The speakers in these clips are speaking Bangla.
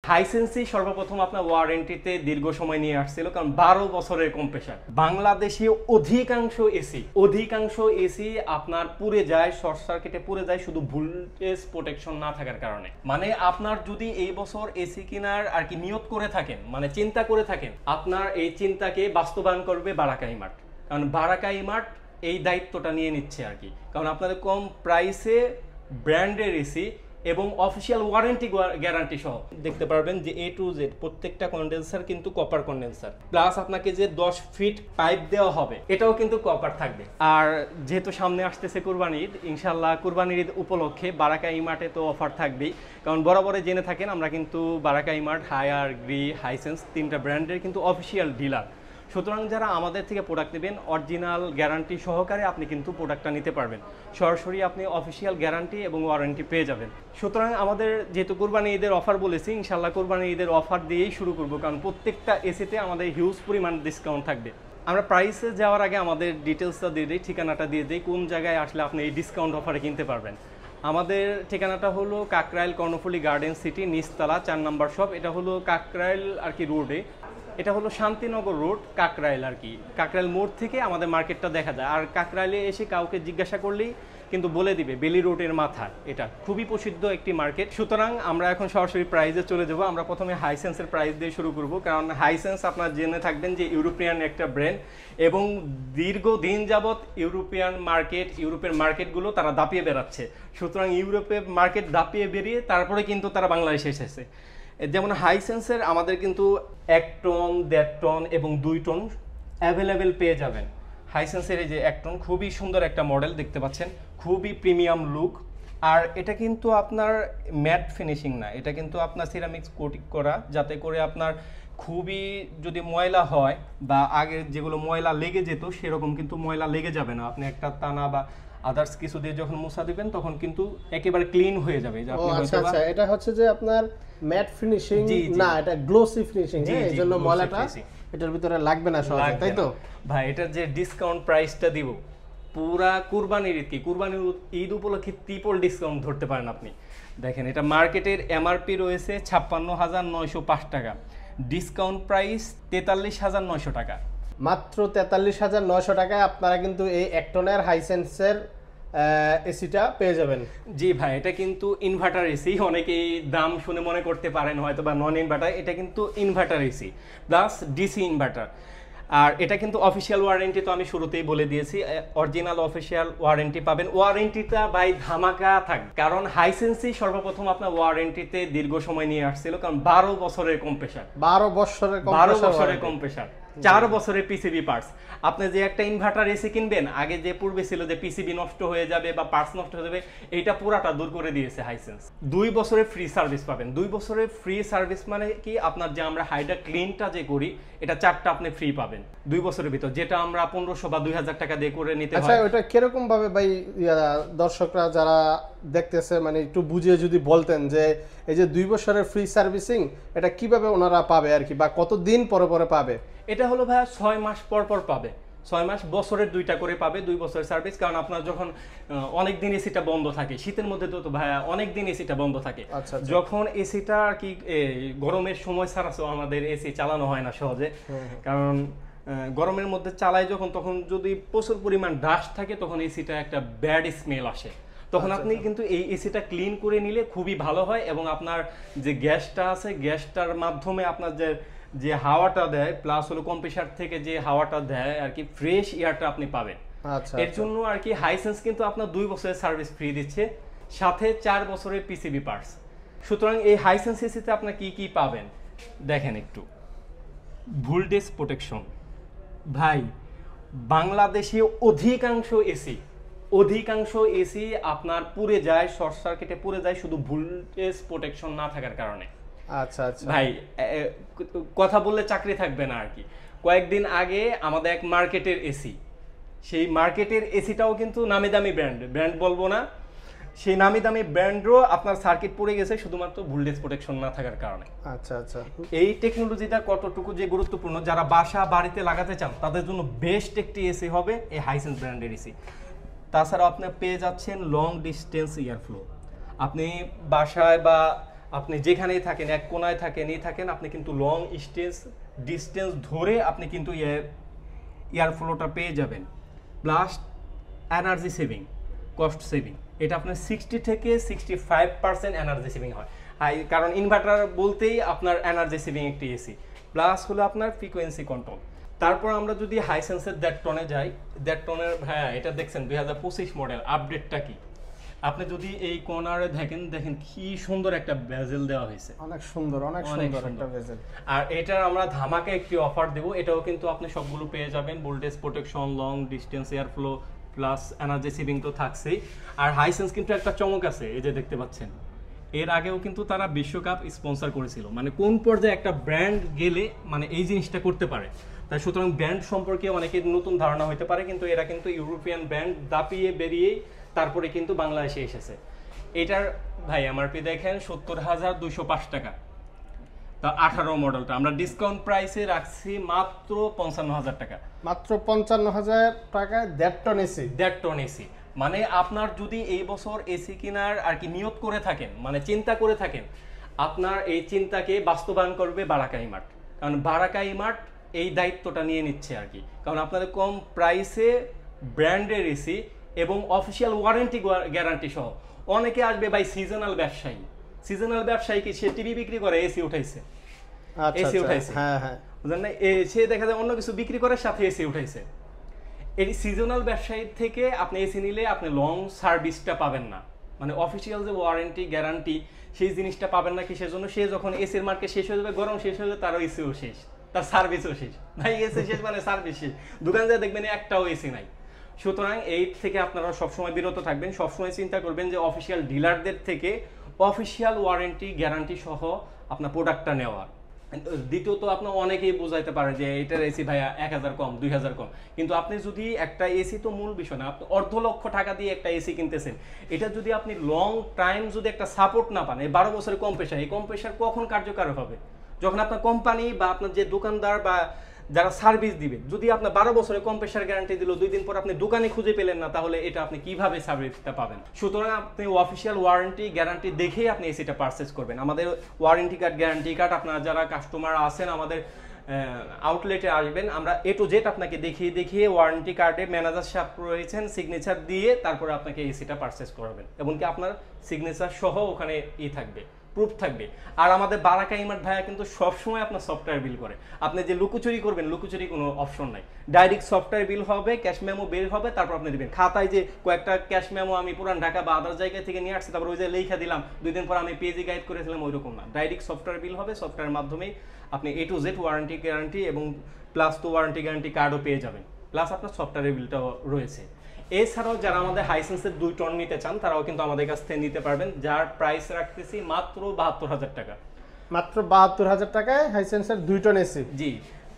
হাইসেন্সই সর্বপ্রথম আপনার ওয়ারেন্টিতে দীর্ঘ সময় নিয়ে আসছিল, কারণ 12 বছরের কম্প্রেসার। বাংলাদেশে অধিকাংশ এসি আপনার পুড়ে যায়, শর্ট সার্কিটে পুড়ে যায় শুধু ভোল্টেজ প্রোটেকশন না থাকার কারণে। মানে আপনার যদি এই বছর এসি কেনার আর কি নিয়ত করে থাকেন, মানে চিন্তা করে থাকেন, আপনার এই চিন্তাকে বাস্তবায়ন করবে বারাকা ইমার্ট। কারণ বারাকা ইমার্ট এই দায়িত্বটা নিয়ে নিচ্ছে আর কি। কারণ আপনাদের কম প্রাইসে ব্র্যান্ডের এসি এবং অফিসিয়াল ওয়ারেন্টি গ্যারান্টি সহ দেখতে পারবেন যে A to Z প্রত্যেকটা কন্ডেন্সার কিন্তু কপার কন্ডেন্সার, প্লাস আপনাকে যে 10 ফিট পাইপ দেওয়া হবে এটাও কিন্তু কপার থাকবে। আর যেহেতু সামনে আসতেছে কুরবানি ঈদ, ইনশাল্লাহ কুরবানির ঈদ উপলক্ষে বারাকা ইমার্টে তো অফার থাকবেই। কারণ বরাবরে জেনে থাকেন আমরা কিন্তু বারাকা ইমার্ট, হায়ার, গ্রি, হাইসেন্স তিনটা ব্র্যান্ডের কিন্তু অফিসিয়াল ডিলার। সুতরাং যারা আমাদের থেকে প্রোডাক্ট নেবেন অরিজিনাল গ্যারান্টি সহকারে আপনি কিন্তু প্রোডাক্টটা নিতে পারবেন, সরাসরি আপনি অফিসিয়াল গ্যারান্টি এবং ওয়ারেন্টি পেয়ে যাবেন। সুতরাং আমাদের যেহেতু কুরবানি ঈদের অফার বলেছি, ইনশাল্লাহ কুরবানি ঈদের অফার দিয়েই শুরু করব, কারণ প্রত্যেকটা এসিতে আমাদের হিউজ পরিমাণ ডিসকাউন্ট থাকবে। আমরা প্রাইসে যাওয়ার আগে আমাদের ডিটেলসটা দিয়ে দিই, ঠিকানাটা দিয়ে দিই, কোন জায়গায় আসলে আপনি এই ডিসকাউন্ট অফারে কিনতে পারবেন। আমাদের ঠিকানাটা হলো কাকরাইল কর্ণফুলী গার্ডেন সিটি, নিচতলা 4 নম্বর শপ। এটা হলো কাকরাইল আর কি রোডে, এটা হলো শান্তিনগর রোড কাকরাইল আর কি। কাকরাইল মোড় থেকে আমাদের মার্কেটটা দেখা যায়। আর কাকরাইলে এসে কাউকে জিজ্ঞাসা করলেই কিন্তু বলে দিবে বেলি রোডের মাথায়, এটা খুবই প্রসিদ্ধ একটি মার্কেট। সুতরাং আমরা এখন সরাসরি প্রাইসে চলে যাব। আমরা প্রথমে হাইসেন্সের প্রাইস দিয়ে শুরু করব, কারণ হাইসেন্স আপনারা জেনে থাকবেন যে ইউরোপিয়ান একটা ব্র্যান্ড এবং দীর্ঘদিন যাবৎ ইউরোপের মার্কেটগুলো তারা দাপিয়ে বেড়াচ্ছে। সুতরাং ইউরোপের মার্কেট দাপিয়ে বেরিয়ে তারপরে কিন্তু তারা বাংলাদেশে এসেছে। যেমন হাইসেন্সের আমাদের কিন্তু 1 টন, 1.5 টন এবং 2 টন অ্যাভেলেবেল পেয়ে যাবেন। হাইসেন্সের এই যে 1 টন খুবই সুন্দর একটা মডেল দেখতে পাচ্ছেন, খুবই প্রিমিয়াম লুক। আর এটা কিন্তু আপনার ম্যাট ফিনিশিং না, এটা কিন্তু আপনার সিরামিক্স কোটিং করা, যাতে করে আপনার খুবই যদি ময়লা হয় বা আগে যেগুলো ময়লা লেগে যেত সেরকম কিন্তু ময়লা লেগে যাবে না। আপনি একটা টানা বা আদার্স কিছু দিয়ে যখন মুছা দিবেন তখন কিন্তু একেবারে ক্লিন হয়ে যাবে। আচ্ছা, এটা হচ্ছে যে আপনার ম্যাট ফিনিশিং না, এটা গ্লোসি ফিনিশিং, এইজন্য ময়লাটা এটার ভিতরে লাগবে না সহজে, তাই তো ভাই? এটা যে ডিসকাউন্ট প্রাইসটা দিব পুরা কুরবানির ঈদ উপলক্ষে ট্রিপল ডিসকাউন্ট ধরতে পারেন আপনি। দেখেন এটা মার্কেটের এমআরপি রয়েছে 56,905 টাকা, ডিসকাউন্ট প্রাইস 43,900 টাকা, মাত্র 43,900 টাকায় আপনারা কিন্তু এই 1 টনের হাইসেন্সের এসিটা পেয়ে যাবেন। জি ভাই, এটা কিন্তু ইনভার্টার এসি। অনেকেই দাম শুনে মনে করতে পারেন হয়তো বা নন ইনভার্টার, এটা কিন্তু inverter AC plus DC inverter. আর এটা কিন্তু অফিসিয়াল ওয়ারেন্টি তো আমি শুরুতেই বলে দিয়েছি, অরিজিনাল অফিসিয়াল ওয়ারেন্টি পাবেন। ওয়ারেন্টিটা ভাই ধামাকা থাকবে, কারণ হাইসেন্সই সর্বপ্রথম আপনার ওয়ারেন্টিতে দীর্ঘ সময় নিয়ে আসছিল, কারণ 12 বছরের কম্প্রেসার, 12 বছরের কম্প্রেসার, 4 বছরের পিসিবি পার্টস। আপনি যে একটা ইনভার্টার এসি কিনবেন, আগে যে পূর্বে ছিল যে পিসিবি নষ্ট হয়ে যাবে বা পার্টস নষ্ট হয়ে যাবে, এইটা পুরাটা দূর করে দিয়েছে হাইসেন্স। 2 বছরের ফ্রি সার্ভিস পাবেন। 2 বছরের ফ্রি সার্ভিস মানে কি, আপনার যে আমরা হাইড্রা ক্লিনটা যে করি এটা 4টা আপনি ফ্রি পাবেন 2 বছরের ভিতর, যেটা আমরা 1500 বা 2000 টাকা দিয়ে করে নিতে হয়। আচ্ছা, ওটা কিরকম ভাবে ভাই দর্শকরা যারা দেখতেছে মানে একটু বুঝিয়ে যদি বলতেন যে এই যে 2 বছরের ফ্রি সার্ভিসিং এটা কিভাবে ওনারা পাবে আর কি, বা কতদিন পরে পরে পাবে? এটা হলো ভাইয়া 6 মাস পর পর পাবে, 6 মাস, বছরের 2টা করে পাবে 2 বছরের সার্ভিস। কারণ আপনার যখন অনেক দিন এসিটা বন্ধ থাকে, শীতের মধ্যে তো ভাইয়া অনেক দিন এসিটা বন্ধ থাকে, যখন এসিটা আর কি গরমের সময় ছাড়া আমাদের এসি চালানো হয় না সহজে, কারণ গরমের মধ্যে চালায় যখন, তখন যদি প্রচুর পরিমাণ ডাস্ট থাকে তখন এসিটা একটা ব্যাড স্মেল আসে। তখন আপনি কিন্তু এই এসিটা ক্লিন করে নিলে খুবই ভালো হয়, এবং আপনার যে গ্যাসটা আছে গ্যাসটার মাধ্যমে আপনার যে হাওয়াটা দেয়, প্লাস হলো কম্প্রেসার থেকে যে হাওয়াটা দেয় আর কি, ফ্রেশ এয়ারটা আপনি পাবেন। এর জন্য আর কি হাইসেন্স কিন্তু আপনার 2 বছরের সার্ভিস ফ্রি দিচ্ছে, সাথে 4 বছরের পিসিবি পার্টস। সুতরাং এই হাইসেন্স এসিতে আপনার কি কি পাবেন দেখেন একটু। ভোল্টেজ প্রোটেকশন ভাই, বাংলাদেশে অধিকাংশ এসি আপনার পুড়ে যায়, শর্ট সার্কিটে পুড়ে যায় শুধু ভোল্টেজ প্রোটেকশন না থাকার কারণে। আচ্ছা আচ্ছা ভাই, কথা বললে চাকরি থাকবে না আর কি। কয়েকদিন আগে আমাদের এক মার্কেটের এসি, সেই মার্কেটের এসিটাও কিন্তু নামি দামি ব্র্যান্ড বলবো না, সেই নামি দামি ব্র্যান্ডও আপনার সার্কিট পড়ে গেছে শুধুমাত্র ভোল্টেজ প্রোটেকশন না থাকার কারণে। আচ্ছা আচ্ছা, এই টেকনোলজিটা কতটুকু যে গুরুত্বপূর্ণ, যারা বাসা বাড়িতে লাগাতে চান তাদের জন্য বেস্ট একটি এসি হবে এই হাইসেন্স ব্র্যান্ডের এসি। তাছাড়াও আপনি পেয়ে যাচ্ছেন লং ডিস্টেন্স এয়ার ফ্লো। আপনি বাসায় বা আপনি যেখানেই থাকেন, এক কোনায় থাকেন, আপনি কিন্তু লং ডিস্টেন্স ধরে আপনি কিন্তু এয়ার ফ্লোটা পেয়ে যাবেন। Plus energy saving, cost saving, এটা আপনার 60 থেকে 65% এনার্জি সেভিং হয়। কারণ ইনভার্টার বলতেই আপনার এনার্জি সেভিং একটি এসি, প্লাস হলো আপনার ফ্রিকোয়েন্সি কন্ট্রোল। তারপর আমরা যদি হাইসেন্সের 1.5 টনে যাই, 1.5 টনের হ্যাঁ এটা দেখছেন 2025 মডেল, আপডেটটা কি? আপনি যদি এই কর্নারে দেখেন কি সুন্দর একটা বেজেল দেওয়া হয়েছে, অনেক সুন্দর একটা বেজেল। আর এটার আমরা ধামাকা একটি অফার দেব, এটাও কিন্তু আপনি সবগুলো পেয়ে যাবেন, voltage protection, long distance air flow, plus energy saving তো থাকছেই। আর হাইসেন্স কিন্তু একটা চমক আছে, এই যে দেখতে পাচ্ছেন, এর আগেও কিন্তু তারা বিশ্বকাপ স্পন্সর করেছিল, মানে কোন পর্যায়ে একটা ব্র্যান্ড গেলে মানে এই জিনিসটা করতে পারে। তাই সুতরাং ব্র্যান্ড সম্পর্কে অনেকের নতুন ধারণা হতে পারে, কিন্তু এরা কিন্তু ইউরোপিয়ান ব্র্যান্ড দাপিয়ে বেরিয়ে তারপরে কিন্তু বাংলাদেশে এসেছে। এটার ভাই এমআরপি দেখেন 70,205 টাকা, তা 18 মডেলটা আমরা ডিসকাউন্ট প্রাইসে রাখছি মাত্র 55,000 টাকা। মাত্র 55,000 টাকায় 1.5 টন এসি। 1.5 টন এসি, মানে আপনার যদি এই বছর এসি কেনার আর কি নিয়ত করে থাকেন, মানে চিন্তা করে থাকেন, আপনার এই চিন্তাকে বাস্তবায়ন করবে বারাকা ইমার্ট। কারণ বারাকা ইমার্ট এই দায়িত্বটা নিয়ে নিচ্ছে আর কি, কারণ আপনাদের কম প্রাইসে ব্র্যান্ডের এসি এবং অফিসিয়াল ওয়ারেন্টি গ্যারান্টি সহ। অনেকে আসবে ভাই সিজনাল ব্যবসায়ী কি সে টিভি বিক্রি করে এসি উঠাইছে, এসি উঠাইছে, হ্যাঁ বুঝলেন না, সে দেখা যায় অন্য কিছু বিক্রি করার সাথে এসি উঠাইছে। এই সিজনাল ব্যবসায়ী থেকে আপনি এসি নিলে আপনি লং সার্ভিসটা পাবেন না, মানে অফিসিয়াল যে ওয়ারেন্টি গ্যারান্টি সেই জিনিসটা পাবেন না। কিসের জন্য? সে যখন এসির মার্কেট শেষ হয়ে যাবে, গরম শেষ হয়ে যাবে, তারও এসিও শেষ, তার সার্ভিসও শেষ। ভাই এসি শেষ মানে সার্ভিস শেষ, দোকান যায় দেখবেন একটাও এসি নাই। সুতরাং এই থেকে আপনারা সবসময় বিরত থাকবেন, সবসময় চিন্তা করবেন যে অফিসিয়াল ডিলারদের থেকে অফিসিয়াল ওয়ারেন্টি গ্যারান্টি সহ আপনার প্রোডাক্টটা নেওয়ার। দ্বিতীয়ত আপনার অনেকেই বোঝাইতে পারে যে এটার এসি ভাইয়া 1000 কম, 2000 কম, কিন্তু আপনি যদি একটা এসি তো মূল বিষয় না, আপনি অর্ধ লক্ষ টাকা দিয়ে একটা এসি কিনতেছেন, এটা যদি আপনি লং টাইম যদি একটা সাপোর্ট না পান, এই 12 বছরের কম্প্রেসার, এই কম্প্রেসার কখন কার্যকর হবে? যখন আপনার কোম্পানি বা আপনার যে দোকানদার বা যারা সার্ভিস দিবে, যদি আপনার 12 বছরের কম্প্রেসার গ্যারান্টি দিল, 2 দিন পর আপনি দোকানে খুঁজে পেলেন না, তাহলে এটা আপনি কিভাবে সার্ভিসটা পাবেন? সুতরাং আপনি অফিসিয়াল ওয়ারেন্টি গ্যারান্টি দেখেই আপনি এসিটা পারচেজ করবেন। আমাদের ওয়ারেন্টি কার্ড, গ্যারান্টি কার্ড, আপনারা যারা কাস্টমার আছেন আমাদের আউটলেটে আসবেন, আমরা এ টু জেড আপনাকে দেখিয়ে ওয়ারেন্টি কার্ডে ম্যানেজার সাহেব রয়েছেন, সিগনেচার দিয়ে তারপরে আপনাকে এসিটা পারচেজ করাবেন, এমনকি আপনার সিগনেচার সহ ওখানে থাকবে, প্রুফ থাকবে। আর আমাদের বারাকা ইমার্ট ভাইয়া কিন্তু সবসময় আপনার সফটওয়্যার বিল করে। আপনি যে লুকোচুরি করবেন, লুকোচুরি কোনো অপশন নাই, ডাইরেক্ট সফটওয়্যার বিল হবে, ক্যাশ মেমো বের হবে, তারপর আপনি দেবেন খাতায়। যে কয়েকটা ক্যাশ মেমো আমি পুরান ঢাকা বা আদার জায়গা থেকে নিয়ে আসছি, তারপর ওই যে লেখা দিলাম, 2 দিন পর আমি পেজে গাইড করেছিলাম, ওই রকম না, ডাইরেক্ট সফটওয়্যার বিল হবে, সফটওয়্যারের মাধ্যমেই আপনি এ টু জেড ওয়ারেন্টি গ্যারান্টি এবং প্লাস তো ওয়ারেন্টি গ্যারান্টি কার্ডও পেয়ে যাবেন, প্লাস আপনার সফটওয়্যারের বিলটাও রয়েছে। এছাড়াও যারা আমাদের হাইসেন্সের 2 টন নিতে চান, তারাও কিন্তু আমাদের কাছ থেকে নিতে পারবেন, যার প্রাইস রাখতেছি মাত্র 72,000 টাকা। মাত্র 72,000 টাকায় হাইসেন্সের 2 টন এসি। জি,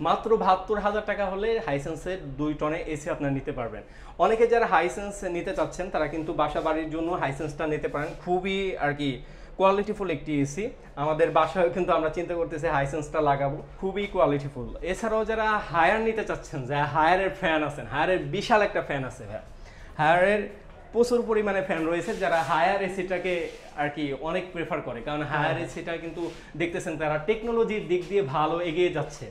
মাত্র 72,000 টাকা হলে হাইসেন্সের 2 টনে এসি আপনারা নিতে পারবেন। অনেকে যারা হাইসেন্স নিতে চাচ্ছেন তারা কিন্তু বাসা বাড়ির জন্য হাইসেন্সটা নিতে পারেন, খুবই আর কি কোয়ালিটিফুল একটি এসি। আমাদের বাসায় কিন্তু আমরা চিন্তা করতেছি হাইসেন্সটা লাগাবো, খুবই কোয়ালিটিফুল। এছাড়াও যারা হায়ার নিতে চাচ্ছেন, যে হায়ারের ফ্যান আছেন, হায়ারের বিশাল একটা ফ্যান আছে, ভাই হায়ারের প্রচুর পরিমাণে ফ্যান রয়েছে, যারা হায়ার এসিটাকে আর কি অনেক প্রেফার করে, কারণ হায়ার এসিটা কিন্তু দেখতেছেন তারা টেকনোলজির দিক দিয়ে ভালো এগিয়ে যাচ্ছে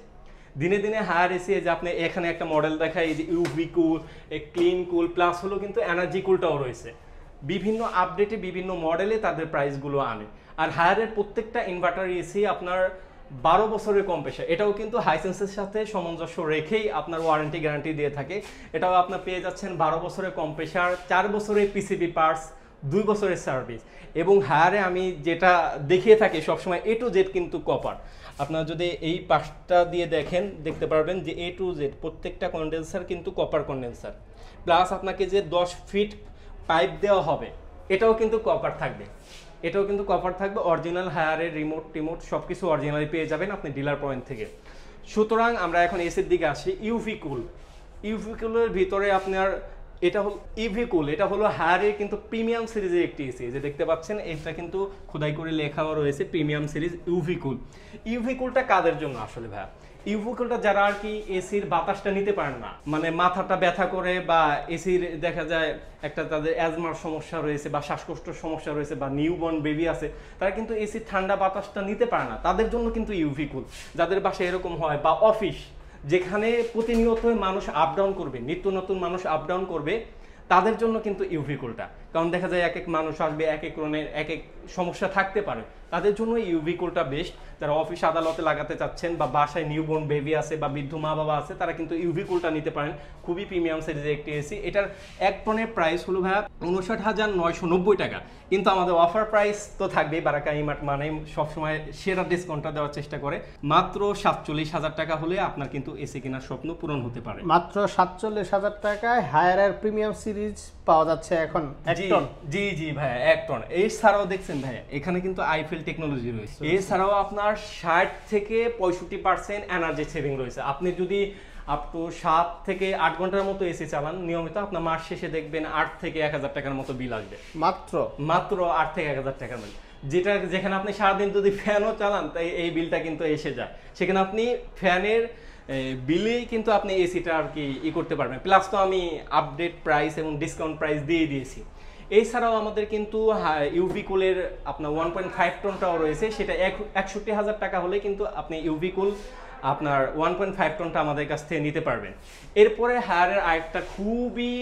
দিনে দিনে। হায়ার এসি যে আপনি এখানে একটা মডেল দেখায়, এই যে ইউভি কুল, ক্লিন কুল, প্লাস হলো কিন্তু এনার্জি কুলটাও রয়েছে। বিভিন্ন আপডেটে বিভিন্ন মডেলে তাদের প্রাইসগুলো আনে। আর হায়ারের প্রত্যেকটা ইনভার্টার এসি আপনার 12 বছরের কম্প্রেসার, এটাও কিন্তু হাইসেন্সের সাথে সামঞ্জস্য রেখেই আপনার ওয়ারেন্টি গ্যারান্টি দিয়ে থাকে। এটাও আপনার পেয়ে যাচ্ছেন 12 বছরের কম্প্রেসার, 4 বছরের পিসিবি পার্টস, 2 বছরের সার্ভিস। এবং হায়ারে আমি যেটা দেখিয়ে থাকি সবসময় এ টু জেড কিন্তু কপার। আপনারা যদি এই পাশটা দিয়ে দেখেন, দেখতে পারবেন যে এ টু জেড প্রত্যেকটা কন্ডেন্সার কিন্তু কপার কন্ডেন্সার। প্লাস আপনাকে যে 10 ফিট পাইপ দেওয়া হবে, এটাও কিন্তু কপার থাকবে, অরিজিনাল হায়ারের রিমোট সব কিছু অরিজিনালি পেয়ে যাবেন আপনি ডিলার পয়েন্ট থেকে। সুতরাং আমরা এখন এসির দিকে আসি। ইউভি কুলের ভিতরে আপনার এটা হলো ইভি কুল, এটা হলো হায়ারের কিন্তু প্রিমিয়াম সিরিজের একটি এসি, যে দেখতে পাচ্ছেন এটা কিন্তু খোদাই করে লেখাও রয়েছে প্রিমিয়াম সিরিজ ইউভি কুল। ইউভি কুলটা কাদের জন্য আসলে ভাইয়া? ইউভি কুলটা যারা আর কি এসির বাতাসটা নিতে পারেন না, মানে মাথাটা ব্যথা করে বা এসির দেখা যায় একটা তাদের অ্যাজমার সমস্যা রয়েছে বা শ্বাসকষ্টের সমস্যা রয়েছে বা নিউবর্ন বেবি আছে, তারা কিন্তু এসির ঠান্ডা বাতাসটা নিতে পারে না, তাদের জন্য কিন্তু ইউভি কুল। যাদের বাসায় এরকম হয় বা অফিস যেখানে প্রতিনিয়ত মানুষ আপ ডাউন করবে, নিত্য নতুন মানুষ আপ ডাউন করবে, তাদের জন্য কিন্তু ইউভি কুলটা। কারণ দেখা যায় এক এক মানুষ আসবে, এক এক রনের এক এক সমস্যা থাকতে পারে, তাদের জন্য ইউভি কুলটা বেস্ট। যারা অফিস আদালতে লাগাতে চাচ্ছেন বা বাসায় নিউবর্ন বেবি আছে বা বৃদ্ধ মা বাবা আছে, তারা কিন্তু ইউভি কুলটা নিতে পারেন। খুবই প্রিমিয়াম সিরিজের একটি এসি। এটার এক টনের প্রাইস হলো ভাইয়া 59,990 টাকা, কিন্তু আমাদের অফার প্রাইস তো থাকবেই, বারাকা ইমার্ট মানে সবসময় সেরা ডিসকাউন্টটা দেওয়ার চেষ্টা করে। মাত্র 47,000 টাকা হলে আপনার কিন্তু এসি কেনার স্বপ্ন পূরণ হতে পারে। মাত্র 47,000 টাকায় হায়ারের প্রিমিয়াম সিরিজ পাওয়া যাচ্ছে এখন এক টন। জি জি ভাইয়া, এক টন। এছাড়াও দেখছেন ভাইয়া এখানে কিন্তু আইফেল টেকনোলজি রয়েছে। এছাড়াও আপনার 60 থেকে 65% এনার্জি সেভিং রয়েছে। আপনি যদি আপ টু 7 থেকে 8 ঘন্টার মতো এসি চালান নিয়মিত, আপনার মাস শেষে দেখবেন 8 থেকে 1,000 টাকার মতো বিল আসবে। মাত্র 8 থেকে 1,000 টাকার বিল, যেখানে আপনি সারাদিন যদি ফ্যানও চালান তাই এই বিলটা কিন্তু এসে যায়। সেখানে আপনি ফ্যানের বিলেই কিন্তু আপনি এসিটা আর কি করতে পারবেন। প্লাস তো আমি আপডেট প্রাইস এবং ডিসকাউন্ট প্রাইস দিয়ে দিয়েছি। এছাড়াও আমাদের কিন্তু ইউভি কুলের আপনার 1.5 টনটাও রয়েছে, সেটা 61,000 টাকা হলে কিন্তু আপনি ইউভি কুল আপনার 1.5 টনটা আমাদের কাছ থেকে নিতে পারবেন। এরপরে হায়ারের আরেকটা খুবই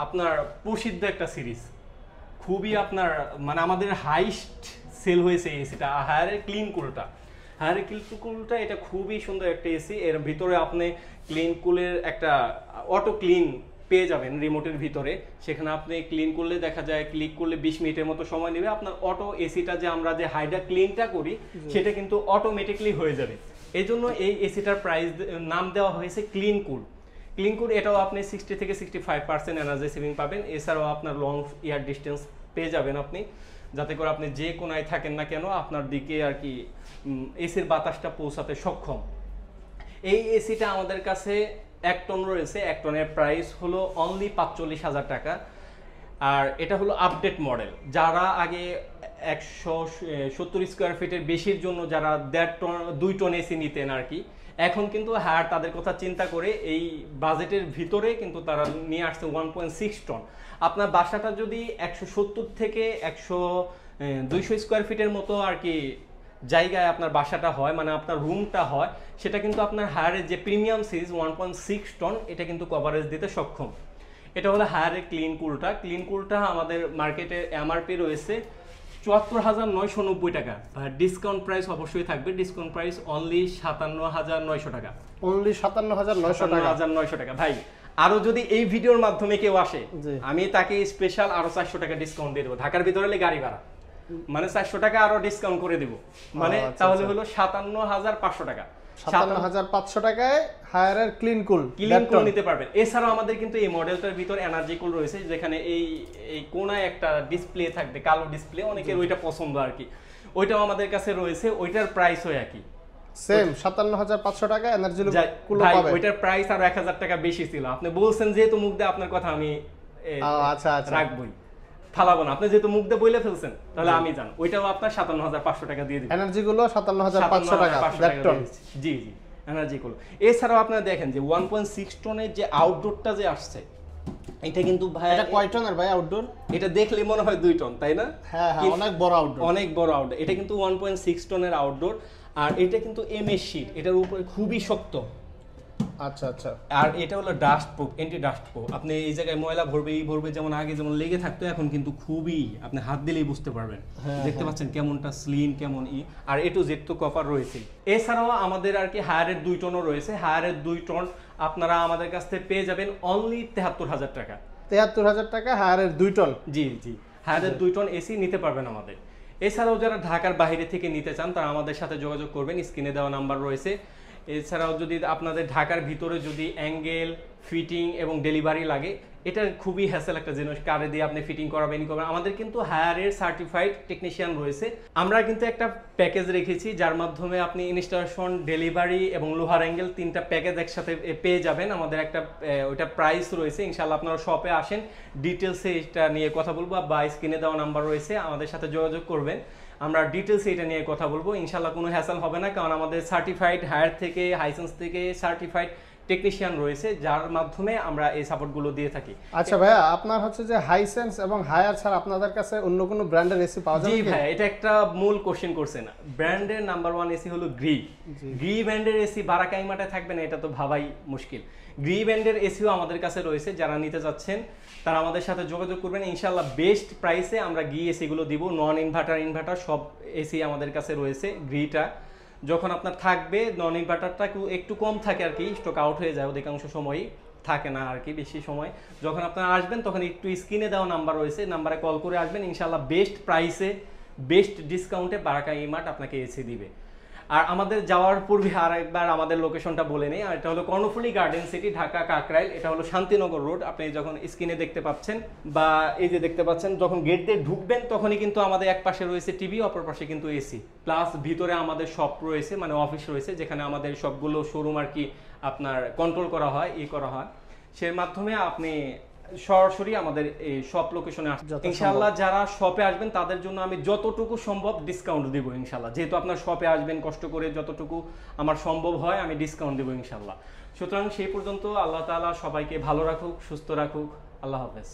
আপনার প্রসিদ্ধ একটা সিরিজ, খুবই আপনার মানে আমাদের হাইস্ট সেল হয়েছে এসিটা, হায়ারের ক্লিন কুলটা। হায়ারের ক্লিন কুলটা এটা খুবই সুন্দর একটা এসি। এর ভিতরে আপনি ক্লিন কুলের একটা অটো ক্লিন পেয়ে যাবেন রিমোটের ভিতরে। সেখানে আপনি ক্লিন করলে দেখা যায় ক্লিক করলে 20 মিনিটের মতো সময় নেবে, আপনার অটো এসিটা যে আমরা যে হাইড্রা ক্লিনটা করি সেটা কিন্তু অটোমেটিকলি হয়ে যাবে। এই জন্য এই এসিটার প্রাইস নাম দেওয়া হয়েছে ক্লিন কুল। ক্লিন কুল এটাও আপনি 60 থেকে 65% এনার্জি সেভিং পাবেন। এছাড়াও আপনার লং ইয়ার ডিস্টেন্স পেয়ে যাবেন আপনি, যাতে করে আপনি যে কোনায় থাকেন না কেন আপনার দিকে আর কি এসির বাতাসটা পৌঁছাতে সক্ষম। এই এসিটা আমাদের কাছে 1 টন রয়েছে। 1 টনের প্রাইস হলো অনলি 45,000 টাকা। আর এটা হলো আপডেট মডেল। যারা আগে 170 স্কোয়ার ফিটের বেশির জন্য যারা 1.5 টন 2 টন এসি নিতেন আর কি, এখন কিন্তু হায়ার তাদের কথা চিন্তা করে এই বাজেটের ভিতরে কিন্তু তারা নিয়ে আসছে 1.6 টন। আপনার বাসাটা যদি 170 থেকে 200 স্কোয়ার ফিটের মতো আর কি জায়গায় আপনার বাসাটা হয়, মানে আপনার রুমটা হয়, সেটা কিন্তু আপনার হায়ারের যে প্রিমিয়াম সিরিজ 1.6 টন এটা কিন্তু কভারেজ দিতে সক্ষম। এটা হলো হায়ারের ক্লিন কুলটা। ক্লিন কুলটা আমাদের মার্কেটে এমআরপি রয়েছে 74,990 টাকা। ডিসকাউন্ট প্রাইস অবশ্যই থাকবে। ডিসকাউন্ট প্রাইস অনলি 57,900 টাকা। অনলি 57,900 টাকা। ভাই আরো যদি এই ভিডিওর মাধ্যমে কেউ আসে, আমি তাকে স্পেশাল আরো 400 টাকা ডিসকাউন্ট দিয়ে দেবো। ঢাকার ভিতরে হলে গাড়ি ভাড়া মানে 400 টাকা আরো ডিসকাউন্ট করে দিব, মানে তাহলে হলো 57,500 টাকা। 57,500 টাকায় হায়ারের ক্লিন কুল নিতে পারবেন। এছাড়াও আমাদের কিন্তু এই মডেলটার ভিতর এনার্জি কুল রয়েছে, যেখানে এই কোনায় একটা ডিসপ্লে থাকবে, কালো ডিসপ্লে, অনেকের ওইটা পছন্দ আর কি, ওইটাও আমাদের কাছে রয়েছে। ওইটার প্রাইসও একই সেম 57,500 টাকা এনার্জি কুল পাবেন। ওইটার প্রাইস আর 1,000 টাকা বেশি ছিল। আপনি বলছেন যেহেতু মুখ দিয়ে আপনার কথা আমি আচ্ছা রাখবই, ফালাবো না। আপনি যেহেতু মুখ দিয়ে বলে ফেলছেন তাহলে আমি জান ওইটাও আপনার 57,500 টাকা দিয়ে দিবেন। এনার্জি গুলো 57,500 টাকা এক টন। জি জি এনার্জি গুলো। এছাড়াও আপনারা দেখেন যে 1.6 টনের যে আউটডোরটা যে আসছে, এটা কিন্তু ভাই এটা কয় টনের ভাই আউটডোর? এটা দেখলে মনে হয় 2 টন, তাই না? হ্যাঁ হ্যাঁ, অনেক বড় আউটডোর, অনেক বড় আউটডোর। এটা কিন্তু 1.6 টনের আউটডোর। আর এটা কিন্তু এমএস শীট, এটার উপরে খুবই শক্ত। আচ্ছা আচ্ছা। আর এটা হলো dust proof, anti dust proof. আপনি এই জায়গায় ময়লা ভরবে যেমন আগে যেমন লেগে থাকতো, এখন কিন্তু খুবই আপনি হাত দিলেই বুঝতে পারবেন। দেখতে পাচ্ছেন কেমনটা স্লিম, কেমন আর A to Z তো কভার রয়েছে। এছাড়াও আমাদের আর কি হায়ারের 2 টনও রয়েছে। হায়ারের 2 টন আপনারা আমাদের কাছ থেকে পেয়ে যাবেন অনলি 73,000 টাকা। 73,000 টাকা হায়ারের 2 টন। জি জি, হায়ারের 2 টন এসি নিতে পারবেন আমাদের। এছাড়াও যারা ঢাকার বাইরে থেকে নিতে চান তারা আমাদের সাথে যোগাযোগ করবেন, স্ক্রিনে দেওয়া নাম্বার রয়েছে। এছাড়াও যদি আপনাদের ঢাকার ভিতরে যদি অ্যাঙ্গেল, ফিটিং এবং ডেলিভারি লাগে, এটা খুবই হ্যাসেল একটা জিনিস, কারে দিয়ে আপনি ফিটিং করাবেন করবেন। আমাদের কিন্তু হায়ারের সার্টিফাইড টেকনিশিয়ান রয়েছে। আমরা কিন্তু একটা প্যাকেজ রেখেছি যার মাধ্যমে আপনি ইনস্টলেশন, ডেলিভারি এবং লোহার অ্যাঙ্গেল 3টা প্যাকেজ একসাথে পেয়ে যাবেন। আমাদের একটা ওইটা প্রাইস রয়েছে। ইনশাল্লাহ আপনারা শপে আসেন, ডিটেলসে এটা নিয়ে কথা বলবো, বা স্ক্রিনে দেওয়া নাম্বার রয়েছে, আমাদের সাথে যোগাযোগ করবেন, আমরা ডিটেলসে এটা নিয়ে কথা বলবো। ইনশাল্লাহ কোনো হ্যাসেল হবে না, কারণ আমাদের সার্টিফাইড হায়ার থেকে, হাইসেন্স থেকে সার্টিফাইড টেকনিশিয়ান রয়েছে, যার মাধ্যমে আমরা এই সাপোর্টগুলো দিয়ে থাকি। আচ্ছা ভাইয়া, আপনার হচ্ছে যে হাইসেন্স এবং হায়ার ছাড়া আপনাদের কাছে অন্য কোনো ব্র্যান্ডের এসি পাওয়া যাবে? জি ভাই, এটা একটা মূল কোশ্চেন করছেন। ব্র্যান্ডের নাম্বার 1 এসি হলো গ্রি। গ্রি ব্র্যান্ডের এসি বারাকাইমাটে থাকবে না, এটা তো ভাবাই মুশকিল। গ্রি ব্র্যান্ডের এসিও আমাদের কাছে রয়েছে, যারা নিতে চাচ্ছেন তারা আমাদের সাথে যোগাযোগ করবেন। ইনশাআল্লাহ বেস্ট প্রাইসে আমরা গ্রি এসিগুলো দিব। নন ইনভার্টার, ইনভার্টার সব এসি আমাদের কাছে রয়েছে। গ্রিটা যখন আপনার থাকবে, নন ইনভার্টারটা একটু কম থাকে আর কি, স্টক আউট হয়ে যায় অধিকাংশ সময়ই, থাকে না আর কি বেশি সময়। যখন আপনারা আসবেন তখন একটু স্ক্রিনে দেওয়া নাম্বার রয়েছে, নাম্বারে কল করে আসবেন। ইনশাআল্লাহ বেস্ট প্রাইসে, বেস্ট ডিসকাউন্টে বারাকা ইমার্ট আপনাকে এসি দিবে। আর আমাদের যাওয়ার পূর্বে আর একবার আমাদের লোকেশনটা বলে নেই। আর এটা হলো কর্ণফুলী গার্ডেন সিটি, ঢাকা কাকরাইল। এটা হলো শান্তিনগর রোড। আপনি যখন স্ক্রিনে দেখতে পাচ্ছেন বা এই যে দেখতে পাচ্ছেন, যখন গেট দিয়ে ঢুকবেন তখনই কিন্তু আমাদের এক পাশে রয়েছে টিভি, অপর পাশে কিন্তু এসি, প্লাস ভিতরে আমাদের শপ রয়েছে, মানে অফিস রয়েছে, যেখানে আমাদের সবগুলো শোরুম আর কি আপনার কন্ট্রোল করা হয়, করা হয়। সেই মাধ্যমে আপনি সরাসরি আমাদের এই শপ লোকেশনে আসবেন। ইনশাআল্লাহ যারা শপে আসবেন তাদের জন্য আমি যতটুকু সম্ভব ডিসকাউন্ট দিব ইনশাআল্লাহ। যেহেতু আপনার শপে আসবেন কষ্ট করে, যতটুকু আমার সম্ভব হয় আমি ডিসকাউন্ট দেবো ইনশাআল্লাহ। সুতরাং সেই পর্যন্ত আল্লাহ তাআলা সবাইকে ভালো রাখুক, সুস্থ রাখুক। আল্লাহ হাফেজ।